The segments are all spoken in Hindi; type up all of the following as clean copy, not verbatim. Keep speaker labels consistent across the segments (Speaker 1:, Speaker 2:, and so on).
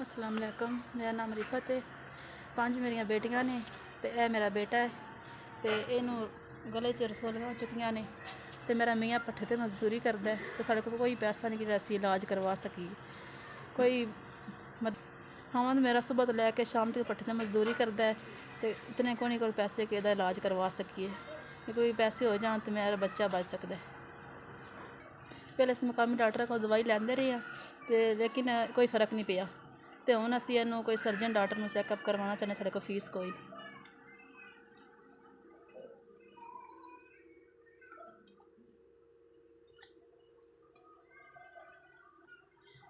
Speaker 1: अस्सलाम वालेकुम। मेरा नाम रिफत है। 5 मेरिया बेटियां ने ते यह मेरा बेटा है। तो इनू गले च रसोलियां हो चुकियां ने ते मेरा मियाँ पट्ठे ते मजदूरी करता है। तो साढ़े को कोई पैसा नहीं कि असी इलाज करवा सकी। कोई हाँ मेरा सुबह तो लैके शाम तक पट्ठे ते मजदूरी करता है। तो इतने को नहीं कोई पैसे कि इलाज करवा सकिए। कोई पैसे हो जान तो मेरा बच्चा बच सकता है। पहले अस मुकामी डॉक्टर को दवाई लैंदे रहे हैं तो लेकिन कोई फर्क नहीं पिया। तो हुण असीं इहनूं कोई सर्जन डॉक्टर में चैकअप करवाना चाहते। साढ़े को फीस कोई नहीं।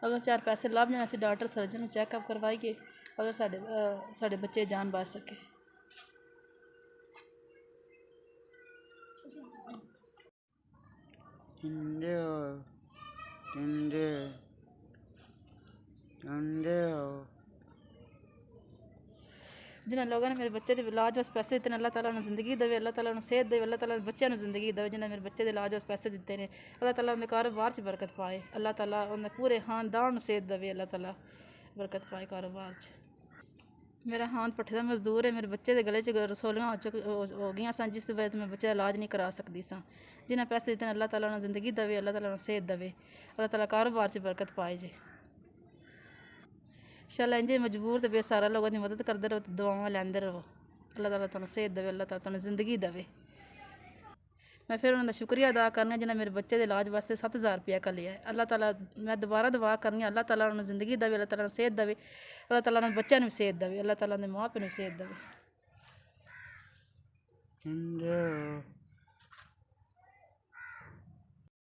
Speaker 1: अगर 4 पैसे लभ जान असीं डॉक्टर सर्जन में चैकअप करवाइए। अगर साढ़े बच्चे जान बच सके। जिन्होंने लोगों ने मेरे बच्चे के इलाज वास्ते पैसे दिते अल्लाह ताला उन्हें जिंदगी देवे। अल्लाह ताला उन्हें सेहत देवे। अल्लाह ताला बच्चों को जिंदगी देवे। जिन्हें मेरे बच्चे के इलाज वास्ते पैसे दिते हैं अल्लाह ताला उन्हें कारोबार च बरकत पाए। अल्लाह ताला उन्हें पूरे खानदान सेहत देवे। अल्लाह ताला बरकत पाए कारोबार च। मेरा हाथ पट्ठे का मजदूर है। मेरे बच्चे के गले च रसोलियां हो गई सन जिस वजह मैं बच्चे का इलाज नहीं करा सकती सा। जिन्हें पैसे दिते अल्लाह ताला उन्हें जिंदगी देवे। अल्लाह ताला उन्हें सेहत देवे। अल्लाह ताला कारोबार च बरकत पाए जे। इंशाअल्लाह इंजे मजबूर तो बेसहारा लोगों की मदद करते रहो। दुआवां लैंदे रहो। अल्लाह ताला तुहानूं सेहत देवे। अल्लाह ताला तुहानूं जिंदगी देवे। मैं फिर उन्होंने शुक्रिया अदा करनी जिन्हें मेरे बच्चे के इलाज वास्ते 7,000 रुपया घलिया है। अल्लाह ताला मैं दोबारा दुआ करनी अल्लाह ताला उन्हें जिंदगी देवे। अल्लाह ताला सेहत देवे। अल्लाह ताला उन्हें बच्चों को सेहत देवे। अल्लाह ताला उन्हें माँ प्यो को सेहत देवे।